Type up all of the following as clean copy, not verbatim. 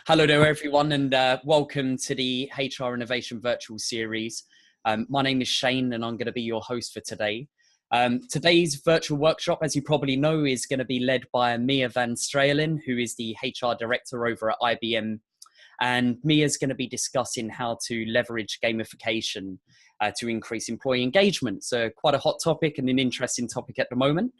Hello there, everyone, and welcome to the HR Innovation Virtual Series. My name is Shane, and I'm going to be your host for today. Today's virtual workshop, as you probably know, is going to be led by Mia van Stralen, who is the HR Director over at IBM. And Mia's going to be discussing how to leverage gamification to increase employee engagement. So quite a hot topic and an interesting topic at the moment.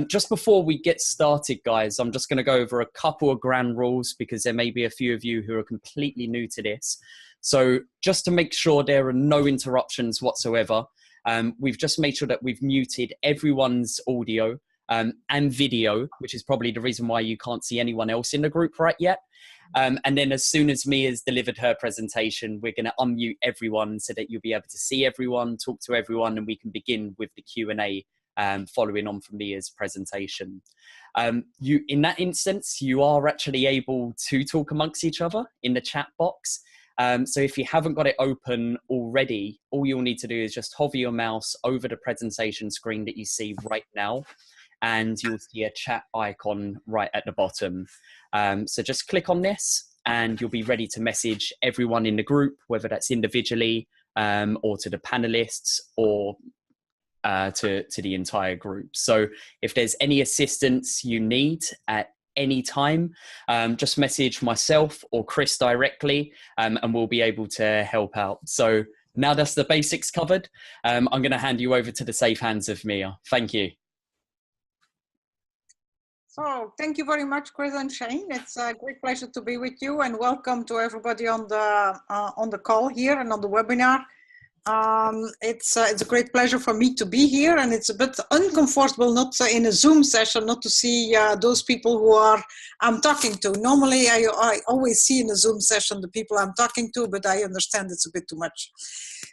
Just before we get started, guys, I'm just going to go over a couple of ground rules because there may be a few of you who are completely new to this. So just to make sure there are no interruptions whatsoever, we've just made sure that we've muted everyone's audio and video, which is probably the reason why you can't see anyone else in the group right yet. And then as soon as Mia's delivered her presentation, we're going to unmute everyone so that you'll be able to see everyone, talk to everyone, and we can begin with the Q&A following on from Mia's presentation. In that instance, you are actually able to talk amongst each other in the chat box. So if you haven't got it open already, all you'll need to do is just hover your mouse over the presentation screen that you see right now, and you'll see a chat icon right at the bottom. So just click on this and you'll be ready to message everyone in the group, whether that's individually or to the panelists or to the entire group. So if there's any assistance you need at any time, just message myself or Chris directly and we'll be able to help out. So now that's the basics covered, I'm going to hand you over to the safe hands of Mia. Thank you. So thank you very much, Chris and Shane. It's a great pleasure to be with you, and welcome to everybody on the call here and on the webinar. It's a great pleasure for me to be here, and it's a bit uncomfortable not in a Zoom session not to see those people who I'm talking to. Normally, I always see in a Zoom session the people I'm talking to, but I understand it's a bit too much.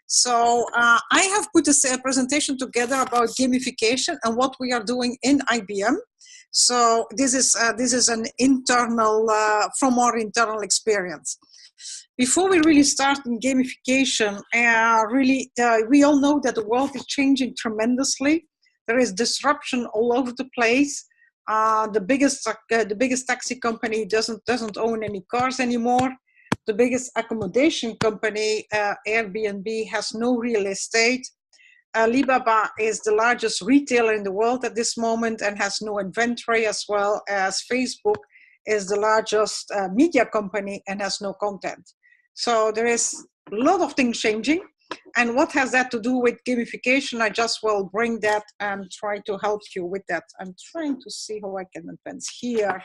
So I have put a presentation together about gamification and what we are doing in IBM. So this is an internal from our internal experience. Before we really start in gamification, we all know that the world is changing tremendously. There is disruption all over the place. The biggest taxi company doesn't own any cars anymore. The biggest accommodation company, Airbnb, has no real estate. Alibaba is the largest retailer in the world at this moment and has no inventory, as well as Facebook is the largest media company and has no content. So there is a lot of things changing. And what has that to do with gamification? I just will bring that and try to help you with that. I'm trying to see how I can advance here.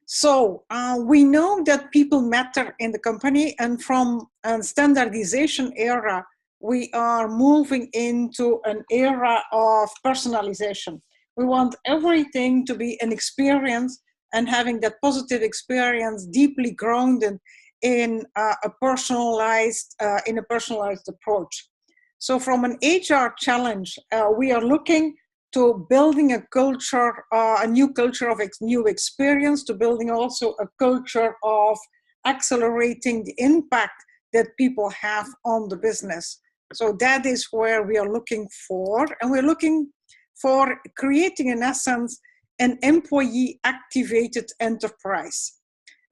So we know that people matter in the company, and from a standardization era, we are moving into an era of personalization. We want everything to be an experience, and having that positive experience deeply grounded in a personalized approach. So from an HR challenge, we are looking to building a culture, a new culture of new experience, to building also a culture of accelerating the impact that people have on the business. So that is where we are looking for, and we're looking for creating, in essence, an employee-activated enterprise.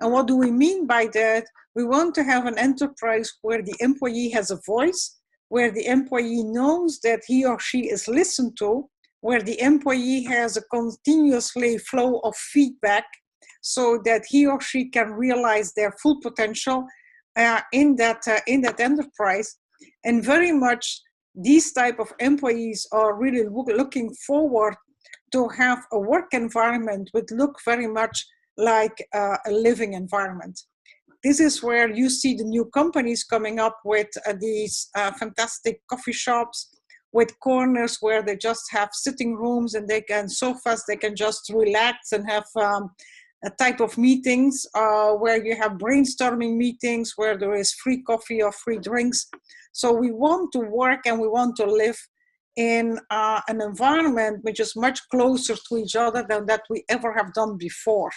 And what do we mean by that? We want to have an enterprise where the employee has a voice, where the employee knows that he or she is listened to, where the employee has a continuously flow of feedback so that he or she can realize their full potential in that enterprise. And very much these type of employees are really looking forward to have a work environment which look very much like a living environment. This is where you see the new companies coming up with these fantastic coffee shops with corners where they just have sitting rooms and sofas, they can just relax and have a type of meetings where you have brainstorming meetings where there is free coffee or free drinks. So we want to work and we want to live in an environment which is much closer to each other than that we ever have done before.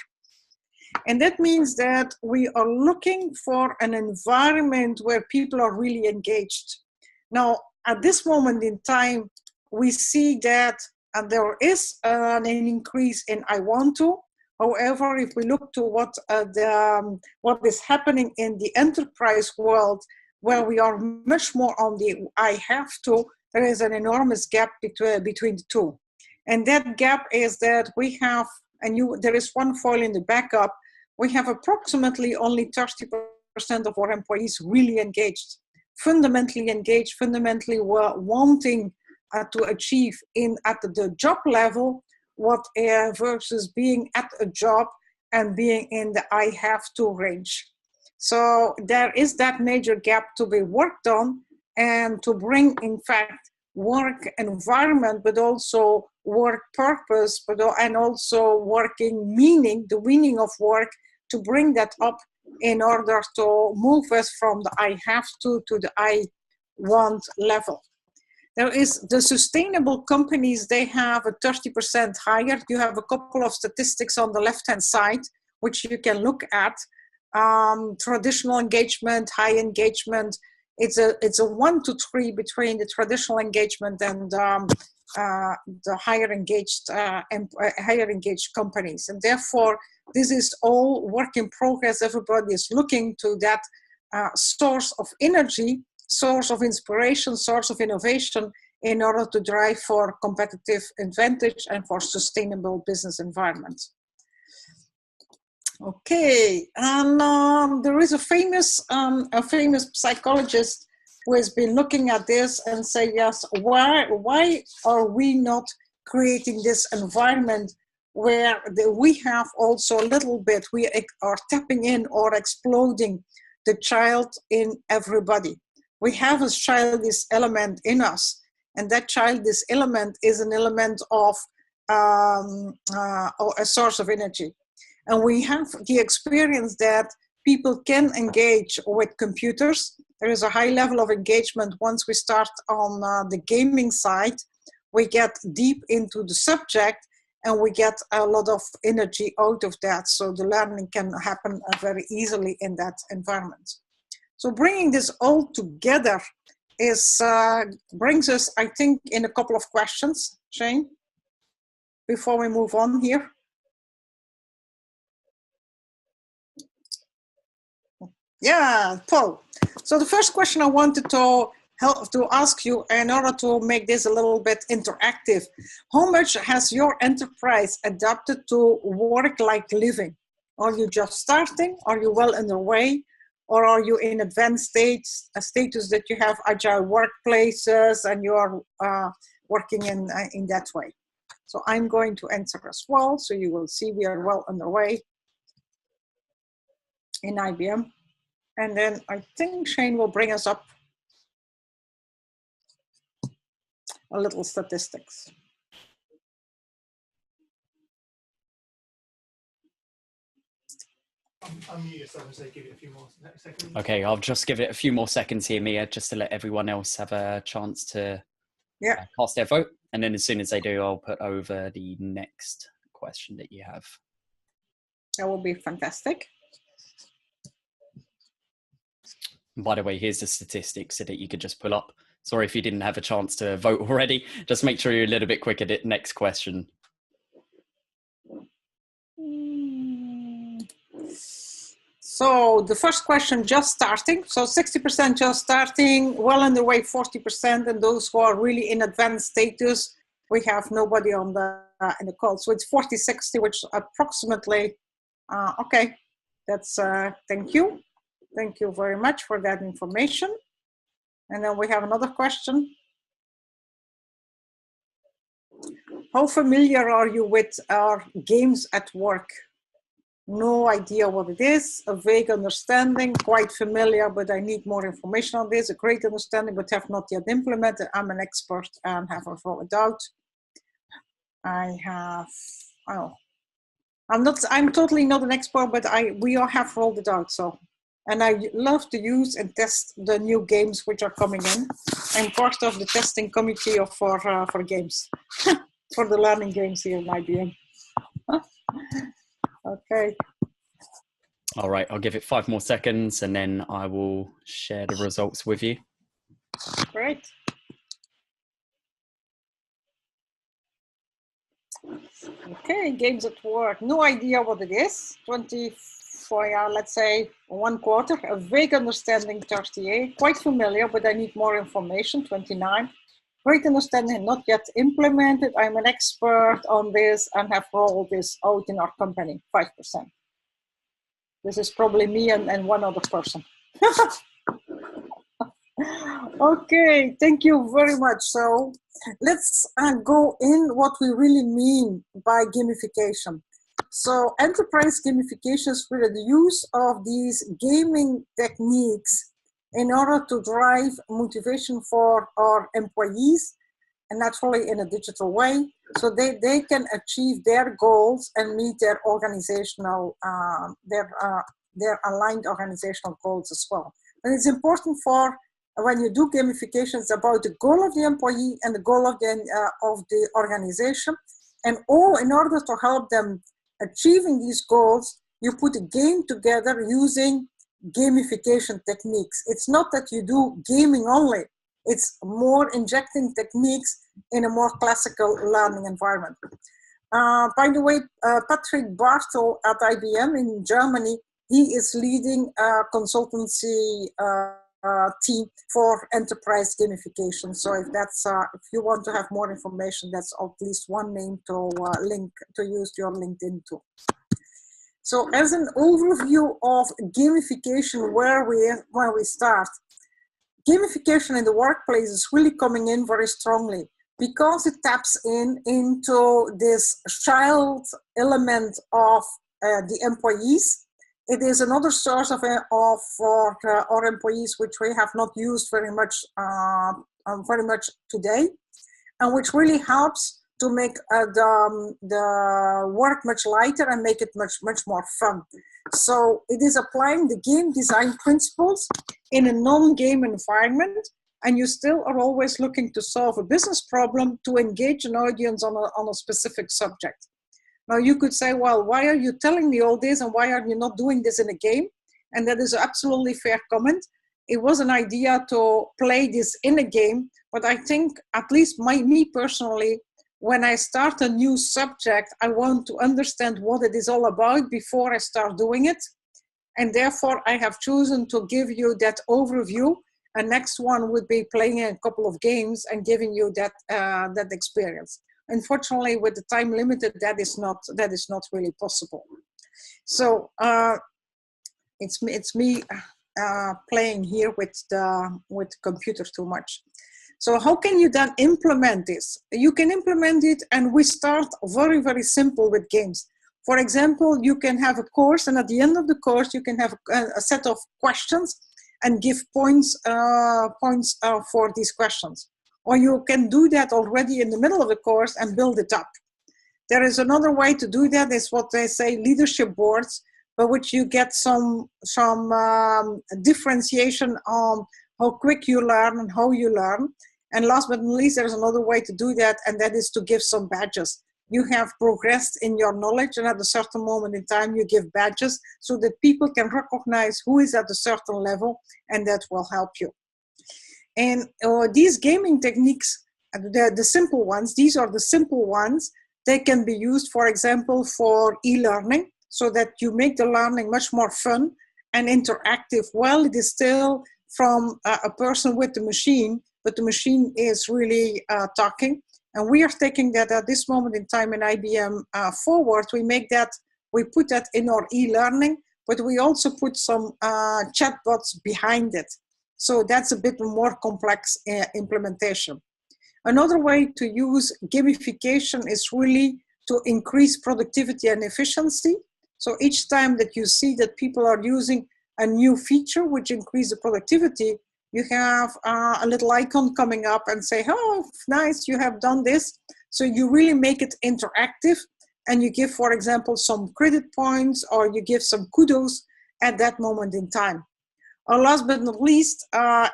And that means that we are looking for an environment where people are really engaged. Now, at this moment in time, we see that there is an increase in I want to, However, if we look to what is happening in the enterprise world, where we are much more on the I have to, there is an enormous gap between the two. And that gap is that we have, there is one foil in the backup, we have approximately only 30% of our employees really engaged, fundamentally wanting to achieve at the job level what versus being at a job and being in the I have to range. So there is that major gap to be worked on, and to bring, in fact, work environment, but also work purpose, and also working meaning, the meaning of work, to bring that up in order to move us from the I have to the I want level. There is the sustainable companies, they have a 30% higher. You have a couple of statistics on the left-hand side, which you can look at. Traditional engagement, high engagement, it's a 1 to 3 between the traditional engagement and the higher engaged companies. And therefore, this is all work in progress. Everybody is looking to that source of energy, source of inspiration, source of innovation, in order to drive for competitive advantage and for sustainable business environment. Okay, and there is a famous psychologist who has been looking at this and say, yes, why are we not creating this environment where we have also a little bit, we are tapping in or exploding the child in everybody. We have a childish element in us, and that childish element is an element of a source of energy. And we have the experience that people can engage with computers. There is a high level of engagement once we start on the gaming side. We get deep into the subject and we get a lot of energy out of that. So the learning can happen very easily in that environment. So bringing this all together brings us, I think, in a couple of questions, Shane, before we move on here. Yeah, Paul. So the first question I wanted to ask you, in order to make this a little bit interactive, how much has your enterprise adapted to work-like living? Are you just starting? Are you well underway? Or are you in advanced status that you have agile workplaces and you are working in that way? So I'm going to answer as well. So you will see we are well underway in IBM. And then I think Shane will bring us up a little statistics. Unmute yourself and say give it a few more seconds. Okay, I'll just give it a few more seconds here, Mia, just to let everyone else have a chance to cast their vote. And then as soon as they do, I'll put over the next question that you have. That will be fantastic. And by the way, here's the statistics so that you could just pull up. Sorry if you didn't have a chance to vote already. Just make sure you're a little bit quick at it. Next question. So the first question, just starting. So 60% just starting, well underway 40%, and those who are really in advanced status, we have nobody on in the call. So it's 40-60, which approximately, okay, that's, thank you. Thank you very much for that information. And then we have another question. How familiar are you with our games at work? No idea what it is, a vague understanding, quite familiar, but I need more information on this, a great understanding, but have not yet implemented. I'm an expert and have rolled it out. I'm totally not an expert, but we all have rolled it out, so. And I love to use and test the new games which are coming in. I'm part of the testing committee for games, for the learning games here in IBM. Okay. All right, I'll give it 5 more seconds and then I will share the results with you. Great. Okay, games at work. No idea what it is. 24, let's say 1/4. A vague understanding, 38. Quite familiar, but I need more information, 29. Great understanding, not yet implemented. I'm an expert on this and have rolled this out in our company, 5%. This is probably me and one other person. Okay, thank you very much. So let's go in what we really mean by gamification. So enterprise gamification is really the use of these gaming techniques in order to drive motivation for our employees, and naturally in a digital way, so they can achieve their goals and meet their organizational, their aligned organizational goals as well. And it's important for when you do gamification, it's about the goal of the employee and the goal of the organization, and all in order to help them achieving these goals, you put a game together using gamification techniques. It's not that you do gaming only. It's more injecting techniques in a more classical learning environment. By the way, Patrick Bartel at IBM in Germany, he is leading a consultancy team for enterprise gamification. So if that's if you want to have more information, that's at least one name to link to use your LinkedIn to. So as an overview of gamification, where we start, gamification in the workplace is really coming in very strongly because it taps into this child element of the employees. It is another source for our employees, which we have not used very much today, and which really helps to make the work much lighter and make it much more fun. So it is applying the game design principles in a non-game environment, and you still are always looking to solve a business problem to engage an audience on a specific subject. Now you could say, well, why are you telling me all this and why are you not doing this in a game? And that is absolutely fair comment. It was an idea to play this in a game, but I think at least me personally, when I start a new subject, I want to understand what it is all about before I start doing it. And therefore I have chosen to give you that overview. And next one would be playing a couple of games and giving you that experience. Unfortunately, with the time limited, that is not really possible. So it's me playing here with the computer too much. So how can you then implement this? You can implement it, and we start very, very simple with games. For example, you can have a course, and at the end of the course, you can have a set of questions and give points for these questions. Or you can do that already in the middle of the course and build it up. There is another way to do that, is what they say leadership boards, by which you get some differentiation on how quick you learn and how you learn. And last but not least, there's another way to do that, and that is to give some badges. You have progressed in your knowledge, and at a certain moment in time, you give badges so that people can recognize who is at a certain level, and that will help you. And these gaming techniques, the simple ones, these are the simple ones. They can be used, for example, for e-learning, so that you make the learning much more fun and interactive. While it is still from a person with the machine, but the machine is really talking. And we are taking that at this moment in time in IBM forward. We put that in our e-learning, but we also put some chatbots behind it. So that's a bit more complex implementation. Another way to use gamification is really to increase productivity and efficiency. So each time that you see that people are using a new feature which increases the productivity, you have a little icon coming up and say, oh, nice, you have done this. So you really make it interactive, and you give, for example, some credit points, or you give some kudos at that moment in time. Last but not least,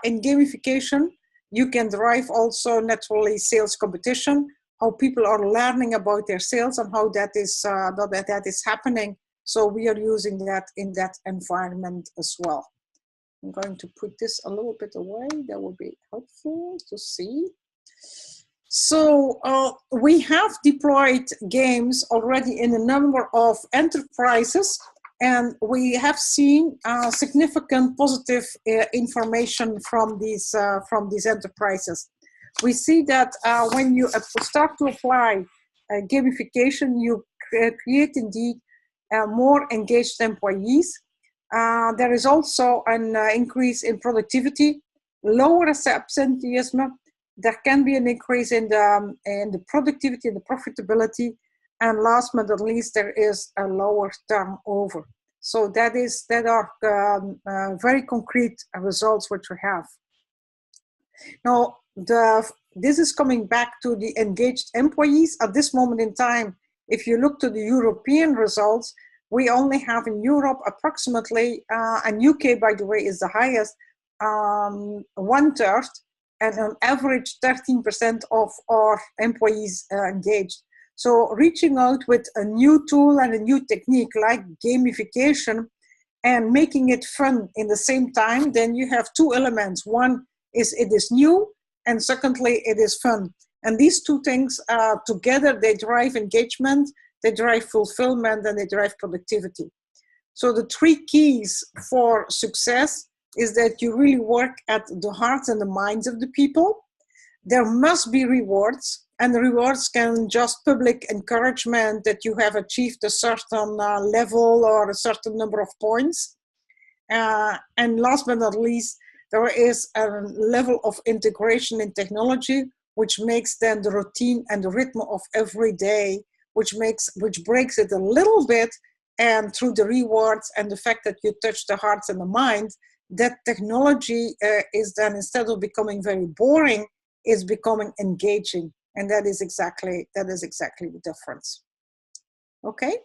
in gamification, you can drive also naturally sales competition, how people are learning about their sales and how that is happening. So we are using that in that environment as well. I'm going to put this a little bit away. That will be helpful to see. So we have deployed games already in a number of enterprises, and we have seen significant positive information from these enterprises. We see that when you start to apply gamification, you create indeed more engaged employees. There is also an increase in productivity, lower absenteeism. There can be an increase in the productivity and the profitability, and last but not least, there is a lower turnover. So that are very concrete results which we have. Now, this is coming back to the engaged employees. At this moment in time, if you look to the European results, we only have in Europe approximately, and UK, by the way, is the highest, 1/3, and on average 13% of our employees engaged. So reaching out with a new tool and a new technique like gamification and making it fun in the same time, then you have two elements. One is it is new, and secondly, it is fun. And these two things together, they drive engagement, they drive fulfillment, and they drive productivity. So the three keys for success is that you really work at the hearts and the minds of the people. There must be rewards, and the rewards can just public encouragement that you have achieved a certain level or a certain number of points. And last but not least, there is a level of integration in technology, which makes then the routine and the rhythm of every day, which breaks it a little bit, and through the rewards and the fact that you touch the hearts and the minds, that technology is then, instead of becoming very boring, is becoming engaging, and that is exactly the difference. Okay,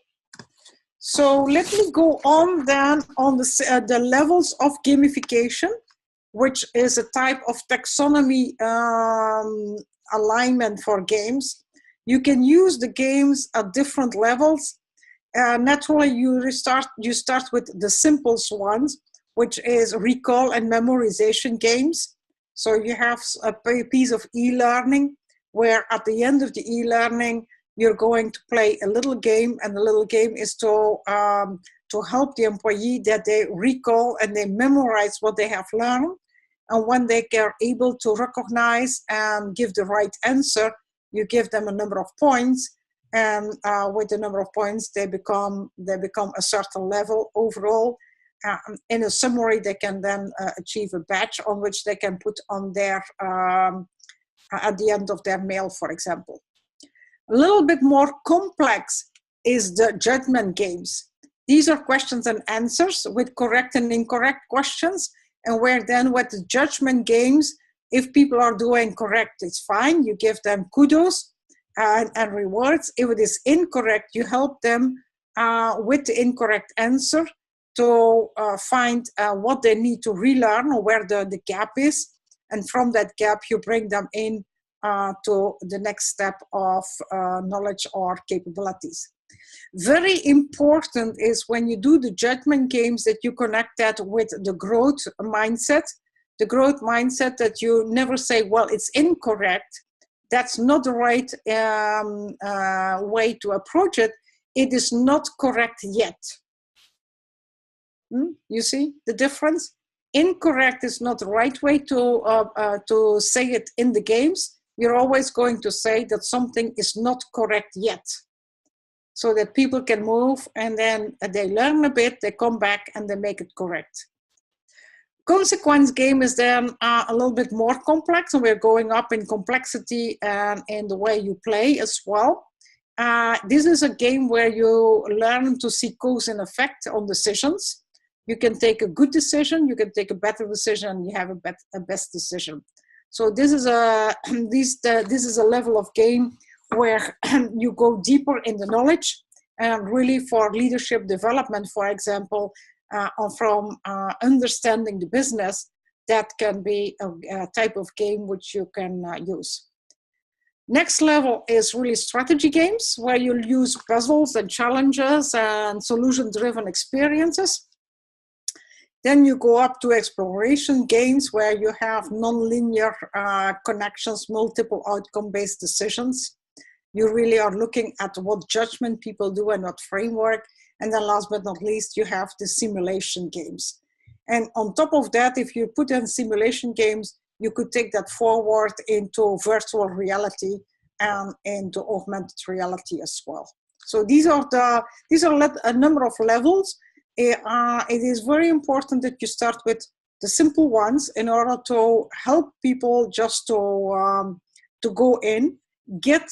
so let me go on then on the levels of gamification, which is a type of taxonomy alignment for games. You can use the games at different levels. Naturally, you start with the simplest ones, which is recall and memorization games. So you have a piece of e-learning where at the end of the e-learning, you're going to play a little game, and the little game is to help the employee that they recall and they memorize what they have learned. And when they are able to recognize and give the right answer, you give them a number of points. And with the number of points, they become a certain level overall. In a summary, they can then achieve a badge on which they can put on their at the end of their mail, for example. A little bit more complex is the judgment games. These are questions and answers with correct and incorrect questions, and where then with the judgment games, if people are doing correct, it's fine. You give them kudos and rewards. If it is incorrect, you help them with the incorrect answer to find what they need to relearn or where the gap is. And from that gap, you bring them in to the next step of knowledge or capabilities. Very important is when you do the judgment games that you connect that with the growth mindset. The growth mindset that you never say, well, it's incorrect. That's not the right way to approach it. It is not correct yet. You see the difference? Incorrect is not the right way to say it in the games. You're always going to say that something is not correct yet, so that people can move, and then they learn a bit, they come back, and they make it correct. Consequence game is then a little bit more complex, and we're going up in complexity and in the way you play as well. This is a game where you learn to see cause and effect on decisions. You can take a good decision, you can take a better decision, you have a best decision. So this is a level of game where you go deeper in the knowledge, and really for leadership development, for example, from understanding the business, that can be a type of game which you can use. Next level is really strategy games, where you'll use puzzles and challenges and solution-driven experiences. Then you go up to exploration games where you have non-linear connections, multiple outcome-based decisions. You really are looking at what judgment people do and what framework. And then last but not least, you have the simulation games. And on top of that, if you put in simulation games, you could take that forward into virtual reality and into augmented reality as well. So these are a number of levels. It is very important that you start with the simple ones in order to help people just to go in, get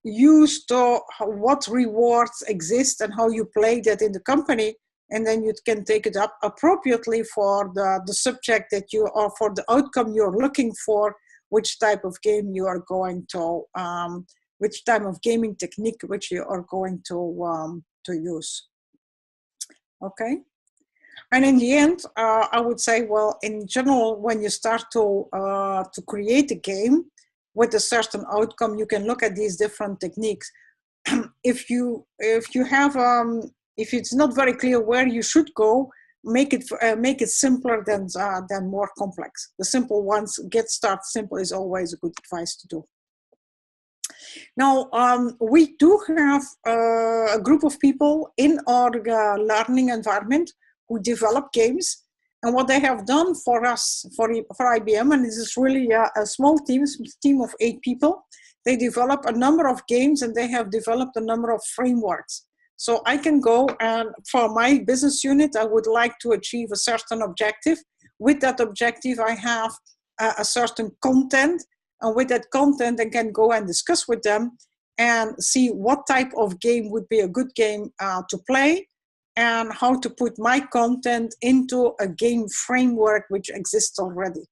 used to what rewards exist and how you play that in the company, and then you can take it up appropriately for the subject that you are, for the outcome you're looking for, which type of game you are going to, which type of gaming technique which you are going to use. Okay. And in the end, I would say, well, in general, when you start to create a game with a certain outcome, you can look at these different techniques. If it's not very clear where you should go, make it simpler than more complex. The simple ones, start simple is always a good advice to do. Now, we do have a group of people in our learning environment who develop games. And what they have done for us, for IBM, and this is really a small team of 8 people, they develop a number of games and they have developed a number of frameworks. So I can go and for my business unit, I would like to achieve a certain objective. With that objective, I have a certain content. And with that content, I can go and discuss with them and see what type of game would be a good game to play and how to put my content into a game framework which exists already.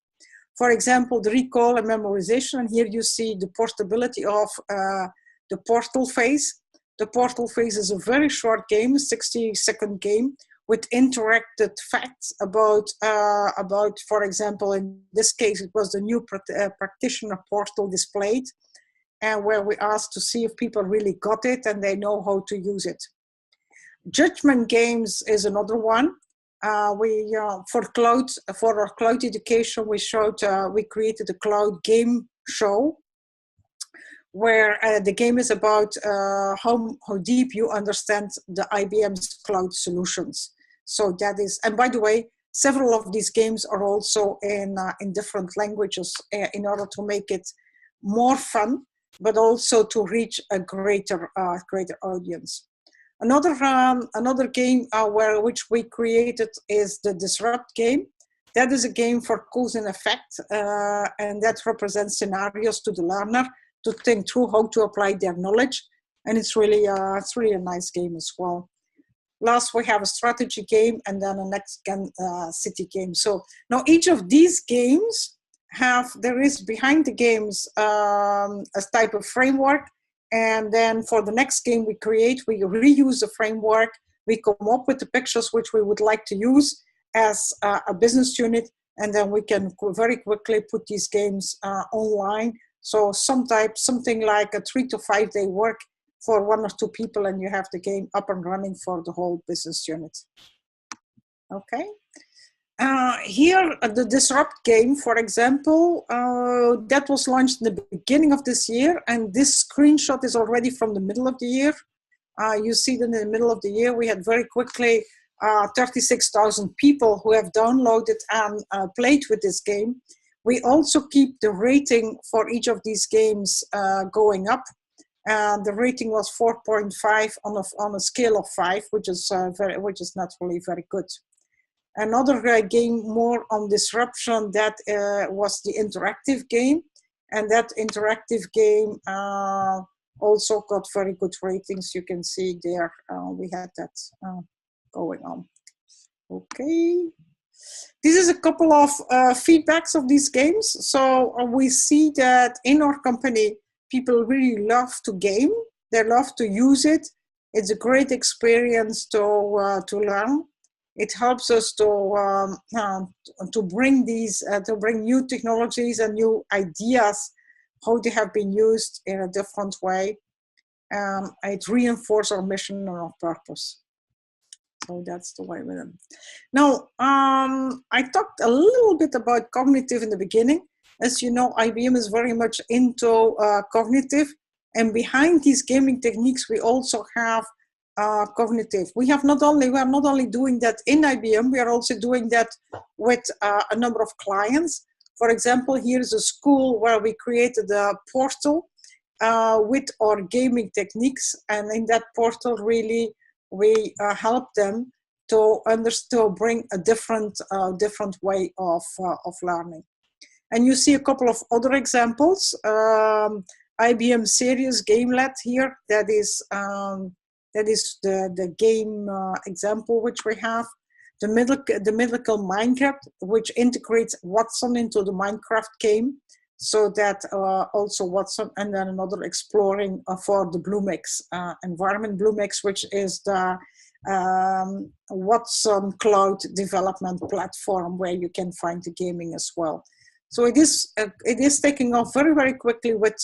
For example, the recall and memorization, and here you see the portability of the portal phase. The portal phase is a very short game, a 60-second game, with interacted facts about, for example, in this case, it was the new practitioner portal displayed, and where we asked to see if people really got it and they know how to use it. Judgment games is another one. For our cloud education, we created a cloud game show, where the game is about how deep you understand the IBM's cloud solutions. So that is, and by the way, several of these games are also in different languages in order to make it more fun, but also to reach a greater audience. Another game which we created is the Disrupt game. That is a game for cause and effect, and that represents scenarios to the learner to think through how to apply their knowledge, and it's really a nice game as well. Last, we have a strategy game, and then a next city game. So now each of these games there is behind the games a type of framework, and then for the next game we create, we reuse the framework, we come up with the pictures which we would like to use as a business unit, and then we can very quickly put these games online. So something like a 3 to 5 day work for 1 or 2 people, and you have the game up and running for the whole business unit. Okay. Here, the Disrupt game, for example, that was launched in the beginning of this year, and this screenshot is already from the middle of the year. You see that in the middle of the year, we had very quickly 36,000 people who have downloaded and played with this game. We also keep the rating for each of these games going up. The rating was 4.5 on a scale of 5, which is naturally very good. Another game more on disruption, that was the interactive game, and that interactive game also got very good ratings. You can see there we had that going on. Okay. This is a couple of feedbacks of these games. So we see that in our company, people really love to game. They love to use it. It's a great experience to learn. It helps us to bring new technologies and new ideas, how they have been used in a different way. It reinforces our mission and our purpose. So that's the way with them. Now, I talked a little bit about cognitive in the beginning. As you know, IBM is very much into cognitive, and behind these gaming techniques, we also have cognitive. We are not only doing that in IBM, we are also doing that with a number of clients. For example, here's a school where we created a portal with our gaming techniques, and in that portal, really, we help them to bring a different way of learning. And you see a couple of other examples. IBM Serious GameLab here. That is the game example which we have. The Mythical Minecraft, which integrates Watson into the Minecraft game, so that also Watson, and then another exploring for the BlueMix environment. BlueMix, which is the Watson cloud development platform where you can find the gaming as well. So it is taking off very, very quickly with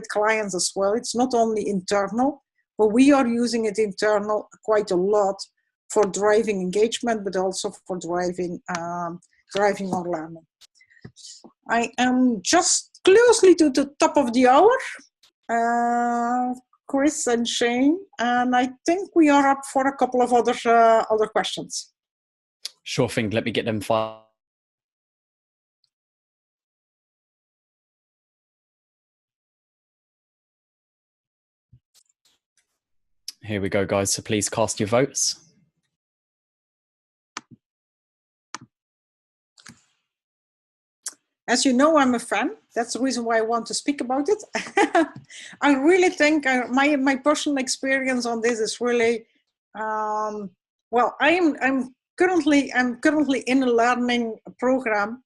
clients as well. It's not only internal, but we are using it internal quite a lot for driving engagement, but also for driving our learning. I am just closely to the top of the hour, Chris and Shane, and I think we are up for a couple of other questions. Sure thing. Let me get them filed. Here we go, guys. So please cast your votes. As you know, I'm a fan. That's the reason why I want to speak about it. I really think my personal experience on this is really, well, I'm currently in a learning program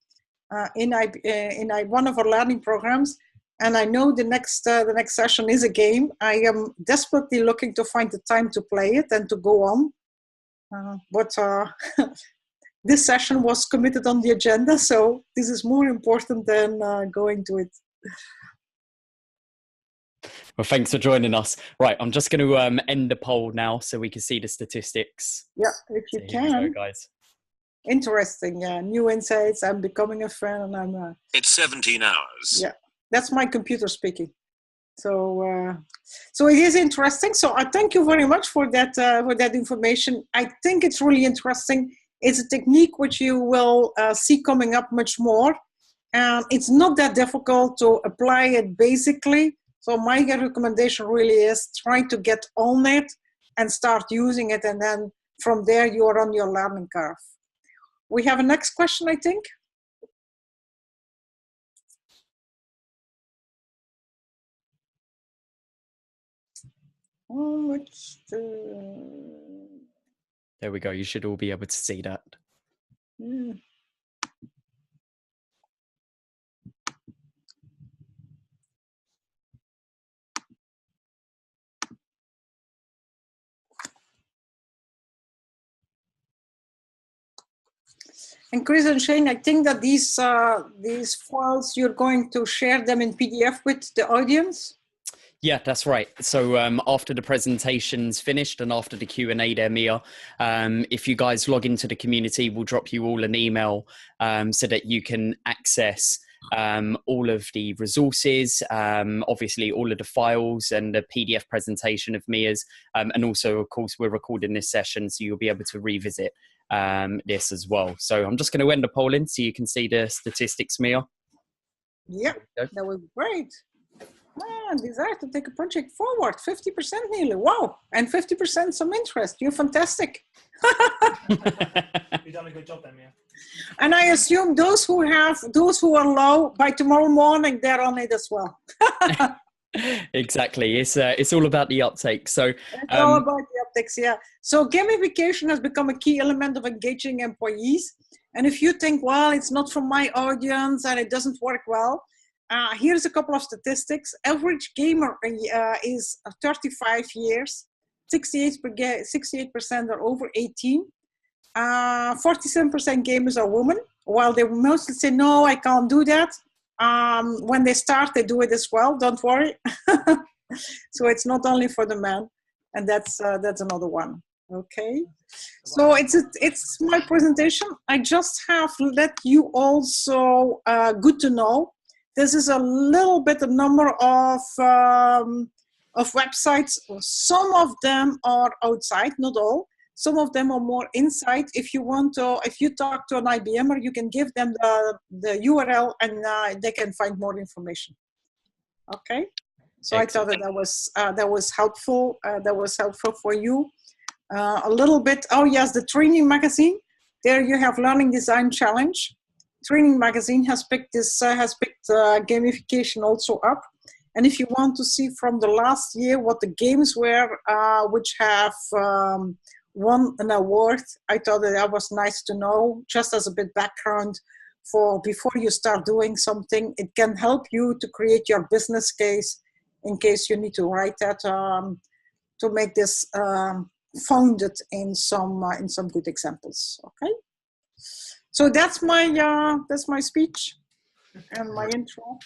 in one of our learning programs, and I know the next session is a game. I am desperately looking to find the time to play it and to go on, but this session was committed on the agenda, so this is more important than going to it. Well, thanks for joining us. Right, I'm just going to end the poll now so we can see the statistics. Yeah, if you so here we go, guys. Interesting, yeah. New insights. I'm becoming a fan, and I'm. It's 17 hours. Yeah, that's my computer speaking. So, so it is interesting. So I thank you very much for that information. I think it's really interesting. It's a technique which you will see coming up much more. And it's not that difficult to apply it basically. So my recommendation really is try to get on it and start using it. And then from there, you are on your learning curve. We have a next question, I think. Oh, there we go. You should all be able to see that. And Chris and Shane, I think that these files, you're going to share them in PDF with the audience? Yeah, that's right. So after the presentation's finished and after the Q&A there, Mia, if you guys log into the community, we'll drop you all an email so that you can access all of the resources, obviously all of the files and the PDF presentation of Mia's. And also, of course, we're recording this session, so you'll be able to revisit this as well. So I'm just going to end the poll in so you can see the statistics, Mia. Yeah, that was great. Desire to take a project forward, 50% nearly. Wow, and 50% some interest. You're fantastic. You've done a good job then, Mia. And I assume those who are low, by tomorrow morning they're on it as well. Exactly. It's all about the uptake. So it's all about the uptakes, yeah. So gamification has become a key element of engaging employees. And if you think, well, it's not from my audience and it doesn't work well, here's a couple of statistics. Average gamer is 35 years. 68% are over 18. 47% gamers are women. While they mostly say, no, I can't do that. When they start, they do it as well. Don't worry. So it's not only for the men. And that's another one. Okay. So it's my presentation. I just have let you also good to know. This is a little bit a number of websites. Some of them are outside, not all. Some of them are more inside. If you want to, if you talk to an IBMer, you can give them the URL and they can find more information. Okay. So Excellent. I thought that was helpful. That was helpful for you. A little bit. Oh yes, the training magazine. There you have Learning Design Challenge. Training magazine has picked this gamification also up. And if you want to see from the last year what the games were, which have won an award, I thought that was nice to know, just as a bit background for before you start doing something. It can help you to create your business case in case you need to write that to make this founded in some good examples. Okay, so that's my speech and my intro.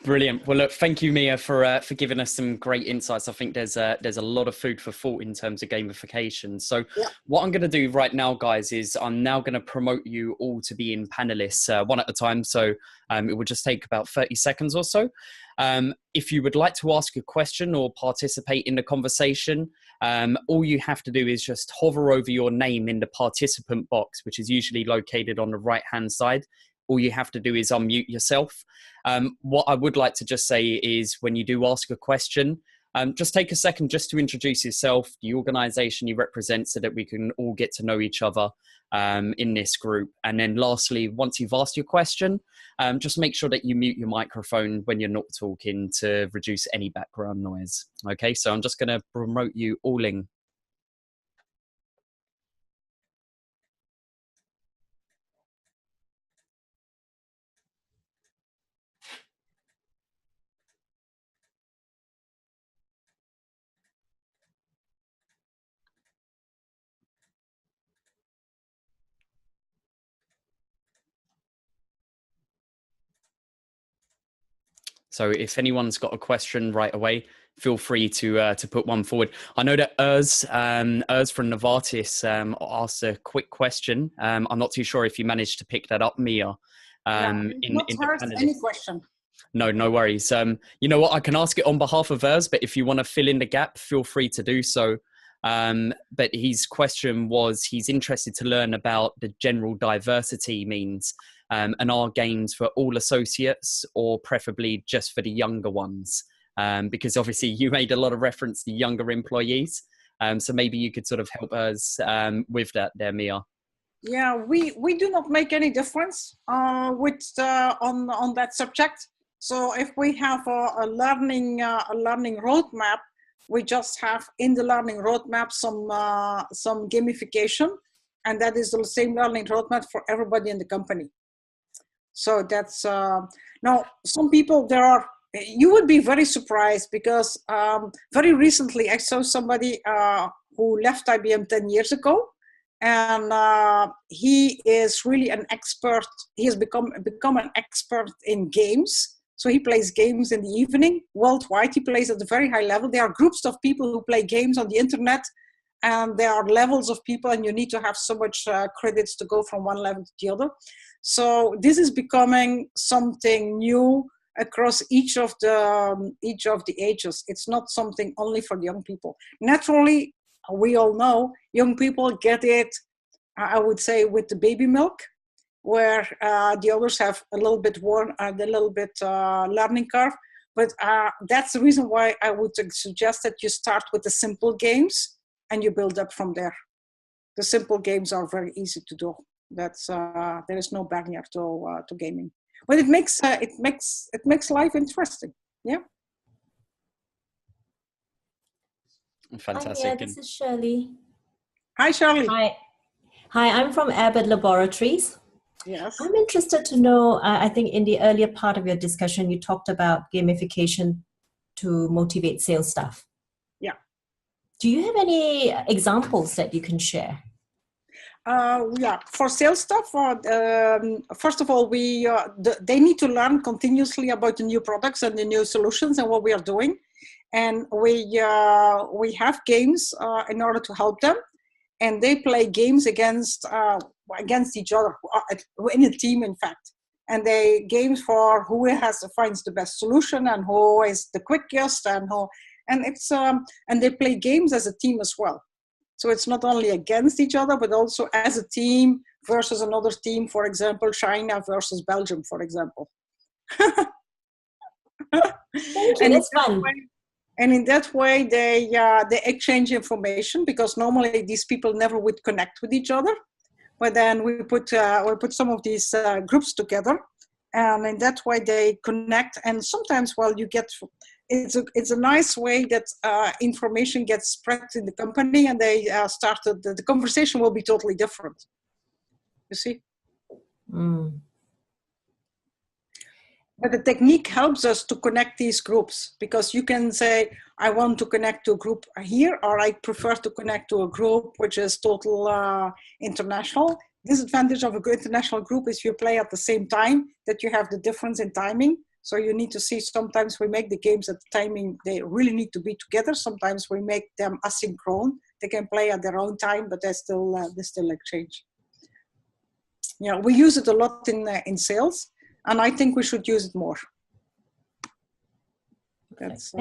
Brilliant. Well, look, thank you, Mia, for giving us some great insights. I think there's a lot of food for thought in terms of gamification. So Yeah. what I'm going to do right now, guys, is I'm now going to promote you all to being panelists one at a time. So it will just take about 30 seconds or so. If you would like to ask a question or participate in the conversation, all you have to do is just hover over your name in the participant box, which is usually located on the right-hand side. All you have to do is unmute yourself. What I would like to just say is when you do ask a question, just take a second just to introduce yourself, the organization you represent, so that we can all get to know each other in this group. And then lastly, once you've asked your question, just make sure that you mute your microphone when you're not talking to reduce any background noise. Okay, so I'm just going to promote you all in. So if anyone's got a question right away, feel free to put one forward. I know that Urs from Novartis asked a quick question. I'm not too sure if you managed to pick that up, Mia. Not heard any question. No, no worries. You know what? I can ask it on behalf of Urs, but if you want to fill in the gap, feel free to do so. But his question was, he's interested to learn about the general diversity means. And are games for all associates or preferably just for the younger ones? Because obviously you made a lot of reference to younger employees. So maybe you could sort of help us with that there, Mia. Yeah, we do not make any difference on that subject. So if we have a learning roadmap, we just have in the learning roadmap some gamification, and that is the same learning roadmap for everybody in the company. So that's now some people you would be very surprised because very recently I saw somebody who left IBM 10 years ago, and he is really an expert. He has become an expert in games. So he plays games in the evening worldwide. He plays at a very high level. There are groups of people who play games on the internet, and there are levels of people, and you need to have so much credits to go from one level to the other. So this is becoming something new across each of the ages. It's not something only for the young people. Naturally, we all know young people get it, I would say, with the baby milk, where the others have a little bit learning curve. But that's the reason why I would suggest that you start with the simple games and you build up from there. The simple games are very easy to do. That's there is no barrier to gaming, but it makes life interesting. Yeah. Fantastic. Hi, this is Shirley. Hi, Shirley. Hi, I'm from Abbott Laboratories. Yes. I'm interested to know, I think in the earlier part of your discussion, you talked about gamification to motivate sales staff. Yeah. Do you have any examples that you can share? Yeah, for sales staff, first of all, they need to learn continuously about the new products and the new solutions and what we are doing. And we have games in order to help them. and they play games against each other in a team, in fact. And they games for who finds the best solution and who is the quickest and it's and they play games as a team as well. So it's not only against each other, but also as a team versus another team. For example, China versus Belgium, for example. Thank you. That's fun. And in that way, they exchange information, because normally these people never would connect with each other. But then we put some of these groups together, and in that way they connect. And sometimes, it's a nice way that information gets spread in the company, and they started the conversation will be totally different. You see. Mm. But the technique helps us to connect these groups, because you can say, I want to connect to a group here, or I prefer to connect to a group which is total international. Disadvantage of a good international group is you play at the same time, that you have the difference in timing. So you need to see, sometimes we make the games at the timing, they really need to be together. Sometimes we make them asynchronous. They can play at their own time, but they still exchange. Yeah, we use it a lot in sales. And I think we should use it more. That's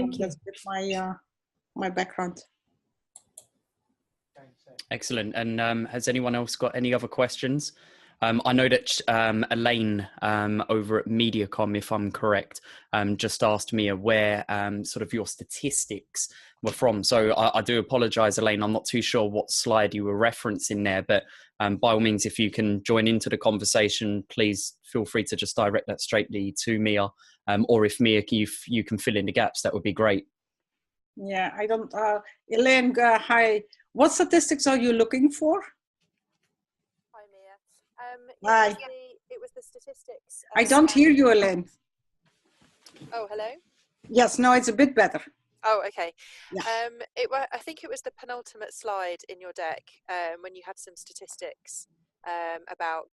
my background. Excellent. And has anyone else got any other questions? I know that Elaine over at MediaCom, if I'm correct, just asked me where sort of your statistics were from. So I do apologize, Elaine. I'm not too sure what slide you were referencing there, but by all means, if you can join into the conversation, please feel free to just direct that straightly to Mia, or if Mia, you can fill in the gaps, that would be great. Yeah, I don't, Elaine, hi. What statistics are you looking for? Hi, Mia. Hi. It was the statistics. I don't hear you, Elaine. Oh, hello? Yes, no, it's a bit better. Oh, okay. Yeah. I think it was the penultimate slide in your deck when you had some statistics about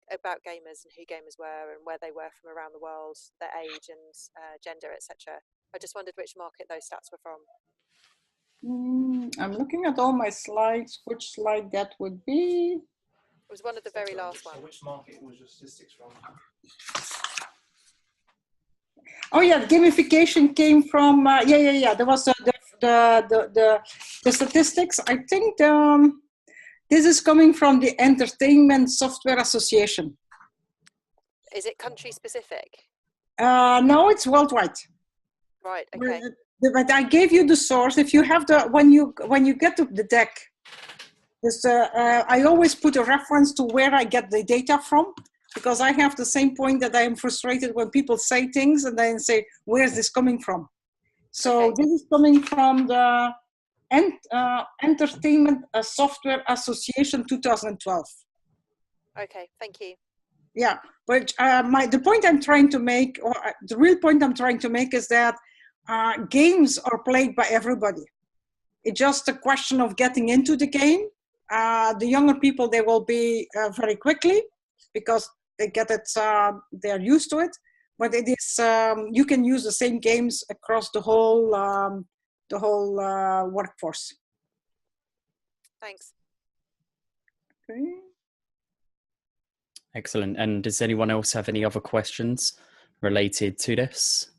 gamers and who gamers were and where they were from around the world, their age and gender, etc. I just wondered which market those stats were from. I'm looking at all my slides. Which slide that would be? It was one of the very last ones. So which market was your statistics from? Oh yeah, gamification came from yeah. There was the statistics. I think this is coming from the Entertainment Software Association. Is it country specific? No, it's worldwide. Right. Okay. But I gave you the source. If you have when you get to the deck, this I always put a reference to where I get the data from. Because I have the same point that I am frustrated when people say things and then say, where's this coming from? So this is coming from the Entertainment Software Association 2012. Okay, thank you. Yeah, but the point I'm trying to make, or the real point I'm trying to make is that games are played by everybody. It's just a question of getting into the game. The younger people, they will be very quickly, because they get it, they're used to it. But it is you can use the same games across the whole workforce. Thanks. Okay. Excellent. And does anyone else have any other questions related to this?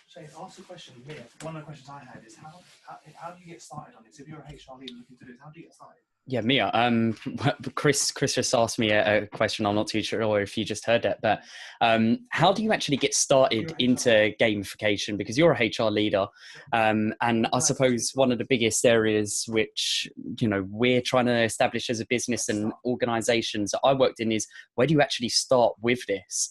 Shane, ask a question. Mia, one of the questions I had is how do you get started on this? If you're a HR leader looking to do this, how do you get started? Yeah, Mia, Chris just asked me a question. I'm not too sure if you just heard that, but how do you actually get started into gamification? Because you're a HR leader, and I suppose one of the biggest areas which, you know, we're trying to establish as a business and organizations that I worked in is, where do you actually start with this?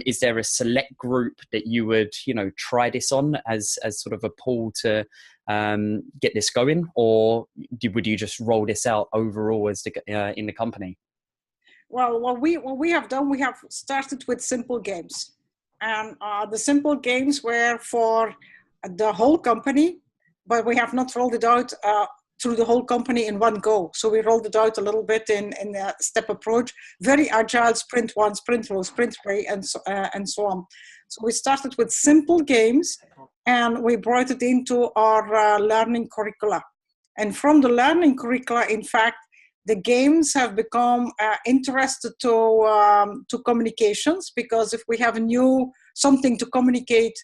Is there a select group that you would, you know, try this on as sort of a pool to get this going, or would you just roll this out overall as in the company? Well, what we have done, we have started with simple games, and the simple games were for the whole company, but we have not rolled it out through the whole company in one go. So we rolled it out a little bit in a step approach, very agile, sprint 1, sprint 2, sprint 3, and so on. So we started with simple games and we brought it into our learning curricula. And from the learning curricula, in fact, the games have become interested to communications, because if we have something to communicate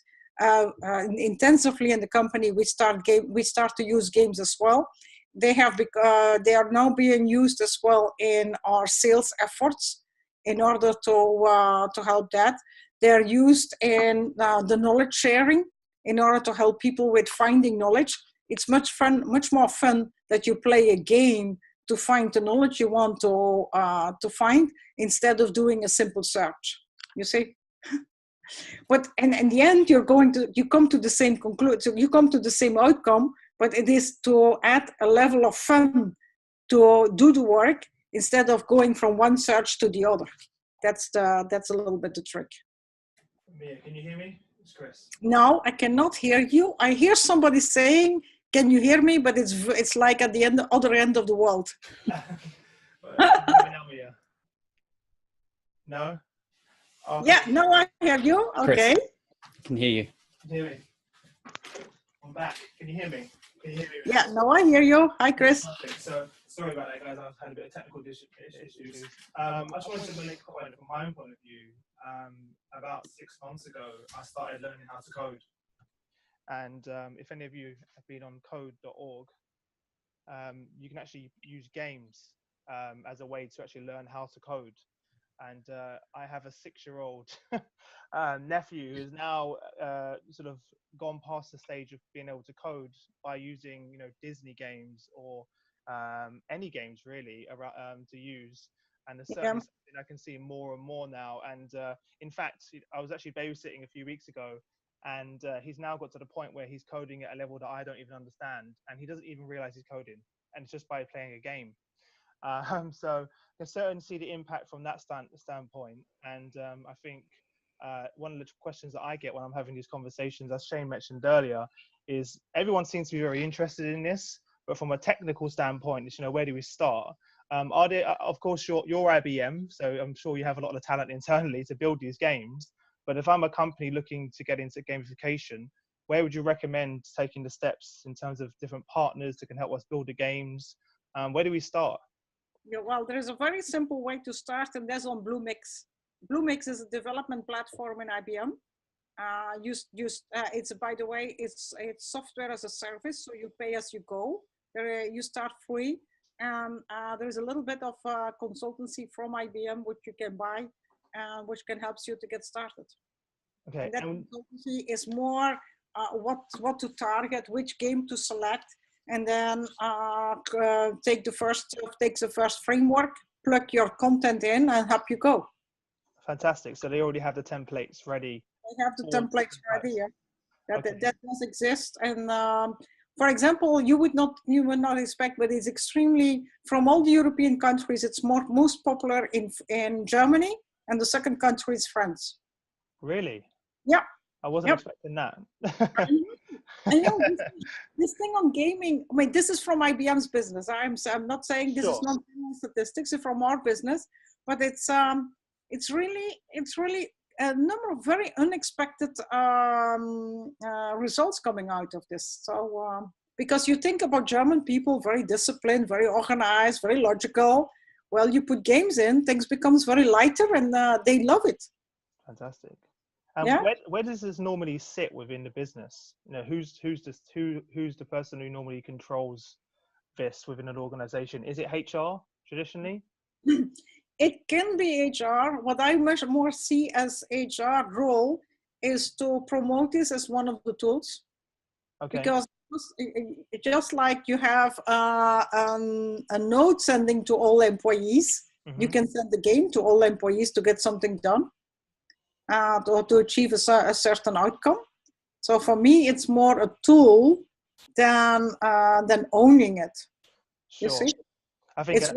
intensively in the company, we start to use games as well. They are now being used as well in our sales efforts in order to help that. They're used in the knowledge sharing in order to help people with finding knowledge. It's much more fun that you play a game to find the knowledge you want to find, instead of doing a simple search. You see, but in the end, you come to the same conclusion. You come to the same outcome, but it is to add a level of fun to do the work instead of going from one search to the other. That's a little bit the trick. Mia, can you hear me? It's Chris. No, I cannot hear you. I hear somebody saying, "Can you hear me?" But it's like at the other end of the world. No? Okay. Yeah, no, I hear you. Okay. Chris, I can hear you. Can you hear me? I'm back. Can you hear me? Can you hear me? Yeah, no, I hear you. Hi, Chris. Perfect. So, sorry about that, guys. I've had a bit of technical issues. I just wanted to make a comment from my own point of view. About 6 months ago, I started learning how to code. And if any of you have been on code.org, you can actually use games as a way to actually learn how to code. And I have a 6-year-old nephew who's now sort of gone past the stage of being able to code by using, Disney games or any games really to use. And there's certainly something I can see more and more now. And in fact, I was actually babysitting a few weeks ago, and he's now got to the point where he's coding at a level that I don't even understand, and he doesn't even realize he's coding, and it's just by playing a game. So I can certainly see the impact from that standpoint. And I think one of the questions that I get when I'm having these conversations, as Shane mentioned earlier, is everyone seems to be very interested in this, but from a technical standpoint, it's, where do we start? Are there, of course, you're IBM, so I'm sure you have a lot of talent internally to build these games. But if I'm a company looking to get into gamification, where would you recommend taking the steps in terms of different partners that can help us build the games? Where do we start? Yeah, well, there is a very simple way to start, and that's on Bluemix. Bluemix is a development platform in IBM. It's, by the way, it's software as a service, so you pay as you go. You start free, and there is a little bit of consultancy from IBM which you can buy, which can help you to get started. Okay. And that consultancy is more what to target, which game to select, and then take the first framework, plug your content in, and help you go. Fantastic. So they already have the templates ready. They have the templates ready. Yeah, that does exist. And for example, you would not expect, but it's extremely, from all the European countries, it's most popular in Germany, and the second country is France. Really? Yeah. I wasn't expecting that. I know this thing on gaming. I mean, this is from IBM's business. I'm not saying this is not statistics. It's from our business, but it's really a number of very unexpected results coming out of this. So because you think about German people, very disciplined, very organized, very logical. Well, you put games in, things becomes very lighter, and they love it. Fantastic. Where does this normally sit within the business? Who's the person who normally controls this within an organization? Is it HR traditionally? It can be HR. What I much more see as HR role is to promote this as one of the tools. Okay. Because just like you have a note sending to all employees, you can send the game to all employees to get something done. Or to achieve a certain outcome. So for me, it's more a tool than owning it. Sure. You see, I think it's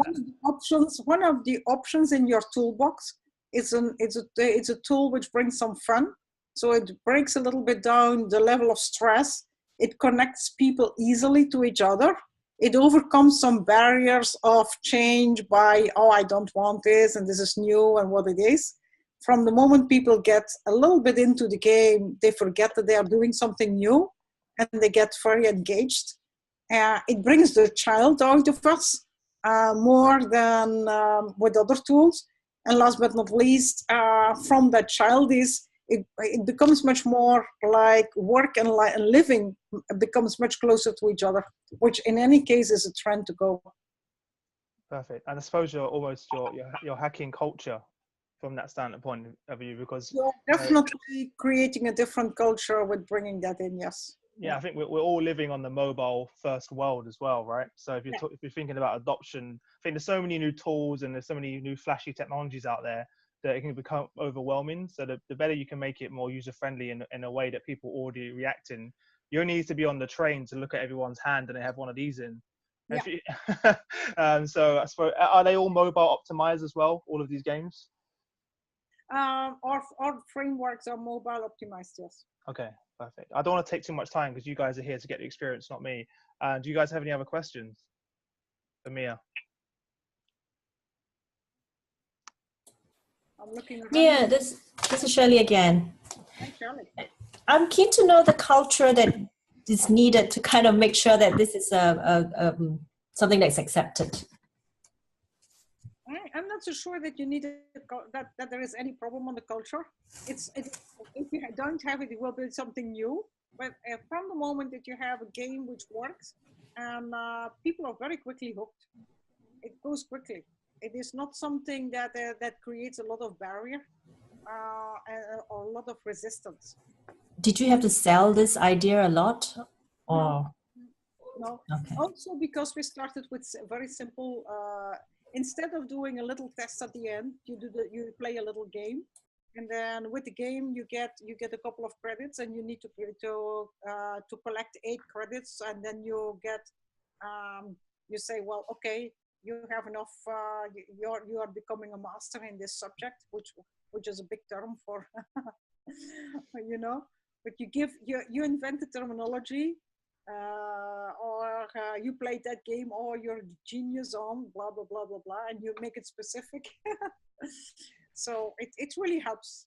one of the options in your toolbox. It's a tool which brings some fun. So it breaks a little bit down the level of stress. It connects people easily to each other. It overcomes some barriers of change by, I don't want this, and this is new, and what it is. from the moment people get a little bit into the game, they forget that they are doing something new and they get very engaged. It brings the child out of us more than with other tools. And last but not least, from that child it becomes much more like work and living becomes much closer to each other, which in any case is a trend to go. Perfect. And I suppose you're almost you're hacking culture from that standpoint of view, because You're definitely creating a different culture with bringing that in, yes. Yeah, I think we're all living on the mobile first world as well, right? So if you're thinking about adoption, I think there's so many new tools and there's so many new flashy technologies out there that it can become overwhelming. So the better you can make it more user friendly in a way that people already react in. You only need to be on the train to look at everyone's hand and they have one of these in. Yeah. So I suppose, are they all mobile optimized as well, all of these games? Our frameworks are mobile optimized, yes. Okay, perfect. I don't want to take too much time because you guys are here to get the experience, not me. Do you guys have any other questions for Mia? I'm looking around. Yeah, this is Shirley again. Hi, Shirley. I'm keen to know the culture that is needed to kind of make sure that this is something that's accepted. I'm not so sure that you need that there is any problem on the culture. If you don't have it, it will be something new. But from the moment that you have a game which works, people are very quickly hooked. It goes quickly. It is not something that that creates a lot of barrier or a lot of resistance. Did you have to sell this idea a lot? Or? No. Okay. Also because we started with very simple. Instead of doing a little test at the end, you play a little game, and then with the game you get a couple of credits, and you need to collect 8 credits, and then you get you say, well, okay, you have enough. You are becoming a master in this subject, which is a big term for you know. But you invent the terminology. Or you played that game, or you're a genius on blah blah blah blah blah, and you make it specific. So it really helps.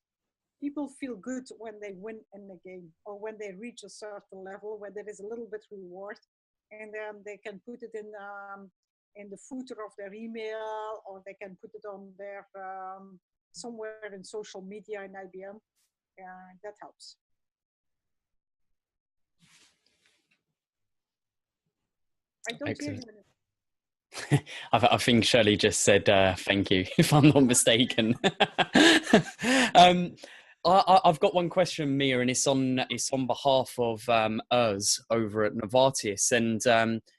People feel good when they win in the game, or when they reach a certain level where there is a little bit reward, and then they can put it in the footer of their email, or they can put it on their somewhere in social media in IBM. That helps. I don't Excellent. hear you. I think Shirley just said thank you, if I'm not mistaken. I've got one question, Mia, and it's on behalf of Urs over at Novartis. And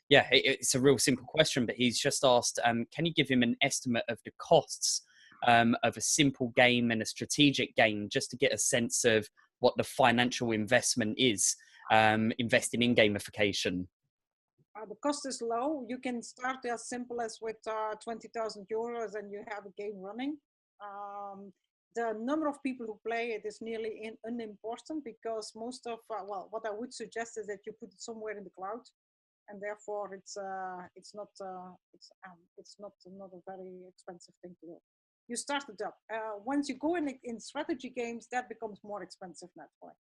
it's a real simple question, but he's just asked, can you give him an estimate of the costs of a simple game and a strategic game, just to get a sense of what the financial investment is, investing in gamification? The cost is low. You can start as simple as with 20,000 euros and you have a game running. The number of people who play it is nearly unimportant, because most of, what I would suggest is that you put it somewhere in the cloud, and therefore it's not a very expensive thing to do. You start it up. Once you go in strategy games, that becomes more expensive naturally.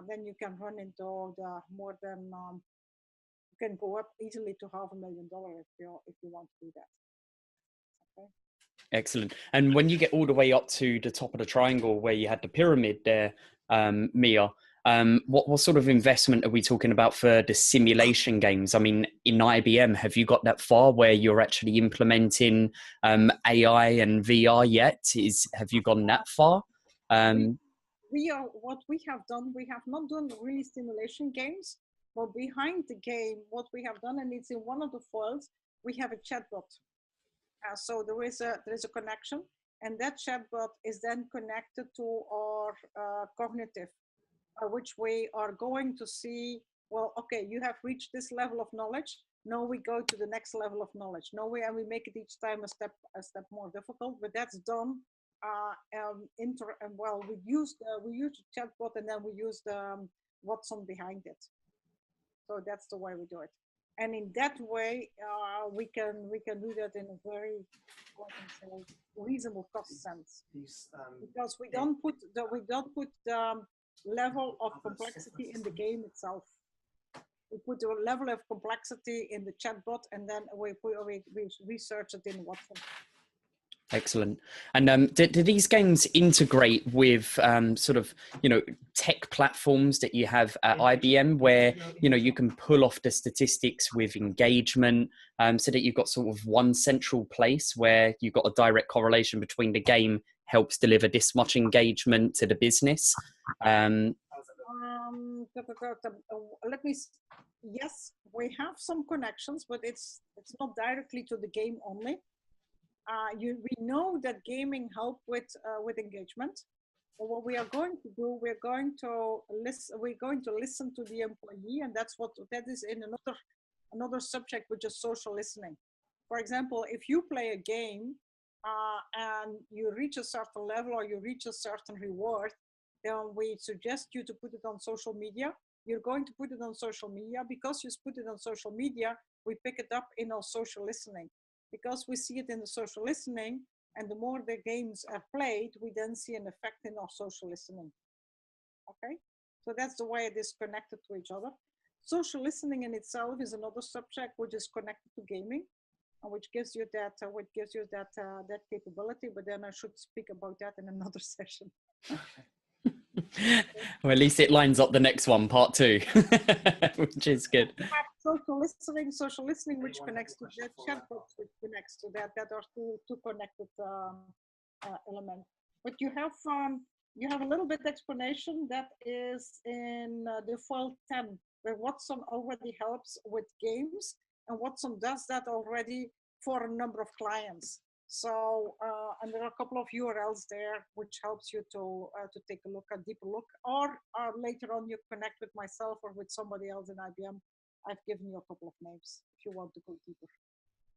Then you can run into the more than can go up easily to $500,000 if you want to do that. Okay. Excellent. And when you get all the way up to the top of the triangle where you had the pyramid there, Mia, what sort of investment are we talking about for the simulation games? I mean, in IBM, have you got that far where you're actually implementing AI and VR yet? Have you gone that far? What we have done, we have not done really simulation games, but behind the game, what we have done, and it's in one of the files, we have a chatbot. So there is a connection, and that chatbot is then connected to our cognitive, which we are going to see, well, okay, you have reached this level of knowledge. Now we go to the next level of knowledge. And we make it each time a step more difficult, but that's done. We use the chatbot, and then we use the Watson behind it. So that's the way we do it. And in that way, we can do that in a very, what can I say, reasonable cost sense, because we don't put the level of complexity in the game itself. We put a level of complexity in the chatbot, and then we research it in WhatsApp. Excellent. And do these games integrate with sort of, tech platforms that you have at IBM, where, you can pull off the statistics with engagement, so that you've got sort of one central place where you've got a direct correlation between the game helps deliver this much engagement to the business? Yes, we have some connections, but it's not directly to the game only. We know that gaming help with engagement. But what we are going to do, we're going to listen to the employee, and that is in another subject, which is social listening. For example, if you play a game and you reach a certain level or you reach a certain reward, then we suggest you to put it on social media. You're going to put it on social media. Because you put it on social media, we pick it up in our social listening. Because we see it in the social listening, and the more the games are played, we then see an effect in our social listening. Okay, so that's the way it is connected to each other. Social listening in itself is another subject which is connected to gaming, and which gives you that that capability. But then I should speak about that in another session. Well, at least it lines up the next one, part 2, which is good. Social listening, which connects to that, chatbot, which connects to that. That are two connected elements. But you have a little bit explanation that is in the foil 10, where Watson already helps with games, and Watson does that already for a number of clients. So, and there are a couple of URLs there, which helps you to take a deeper look, or later on you connect with myself or with somebody else in IBM. I've given you a couple of names if you want to go deeper.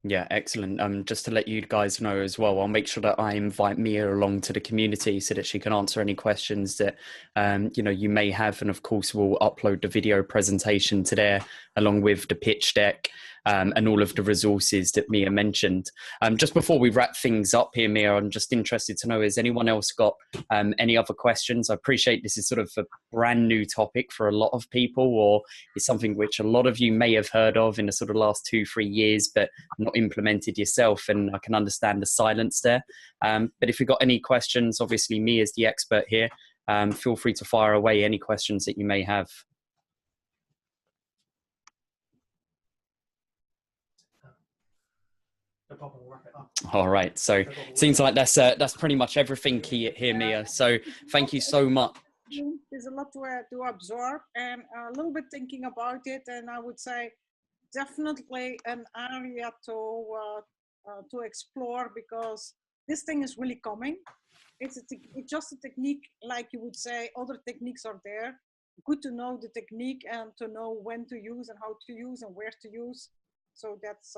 Yeah, excellent. Just to let you guys know as well, I'll make sure that I invite Mia along to the community so that she can answer any questions that you may have, and of course we'll upload the video presentation to there along with the pitch deck and all of the resources that Mia mentioned. Just before we wrap things up here, Mia, I'm just interested to know, has anyone else got any other questions? I appreciate this is sort of a brand new topic for a lot of people, or it's something which a lot of you may have heard of in the sort of last 2-3 years, but not implemented yourself, and I can understand the silence there. But if you've got any questions, obviously Mia is the expert here. Feel free to fire away any questions that you may have. All right, so seems like that's pretty much everything here, Mia. So thank you so much. There's a lot to absorb, and a little bit thinking about it, and I would say definitely an area to explore, because this thing is really coming. It's just a technique, like you would say, other techniques are there. Good to know the technique and to know when to use and how to use and where to use. So that's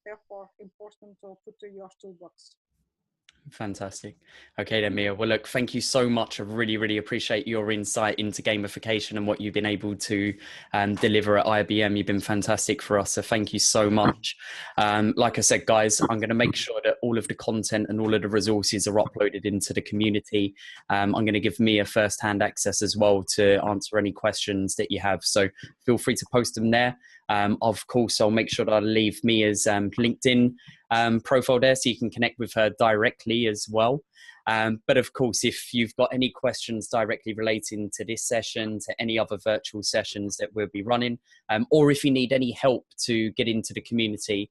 therefore important to put to your toolbox. Fantastic. Okay then, Mia. Well, look, thank you so much. I really, really appreciate your insight into gamification and what you've been able to deliver at IBM. You've been fantastic for us. So thank you so much. Like I said, guys, I'm going to make sure that all of the content and all of the resources are uploaded into the community. I'm going to give Mia first-hand access as well to answer any questions that you have. So feel free to post them there. Of course, I'll make sure that I leave Mia's LinkedIn profile there so you can connect with her directly as well. But of course, if you've got any questions directly relating to this session, to any other virtual sessions that we'll be running, or if you need any help to get into the community,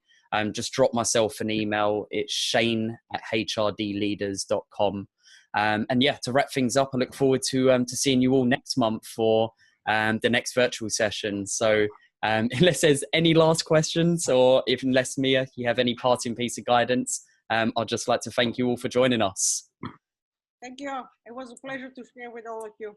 just drop myself an email. It's shane@hrdleaders.com. And yeah, to wrap things up, I look forward to seeing you all next month for the next virtual session. So unless there's any last questions, or if unless Mia, you have any parting piece of guidance, I'd just like to thank you all for joining us. Thank you. It was a pleasure to share with all of you.